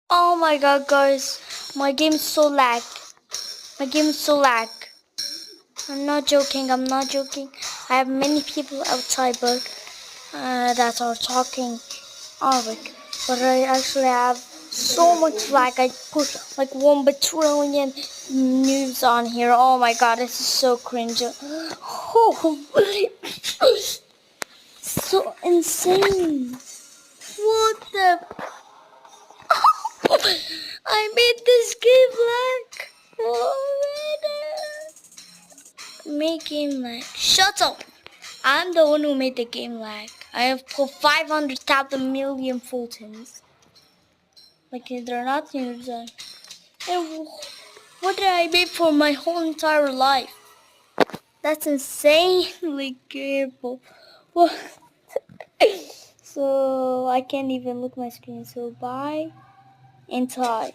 Oh my god, guys. My game is so lag. My game is so lag. I'm not joking. I'm not joking. I have many people outside, but that are talking Arabic. But I actually have so much lag. I put like 1 bajillion news on here. Oh my god, this is so cringe. Oh, so insane. What the? I made this game lag. Make game lag. Shut up. I'm the one who made the game lag. I have put 500,000 million Fultons. Like they're not news. And what did I make for my whole entire life? That's insanely careful. Well, so I can't even look my screen. So bye and tie.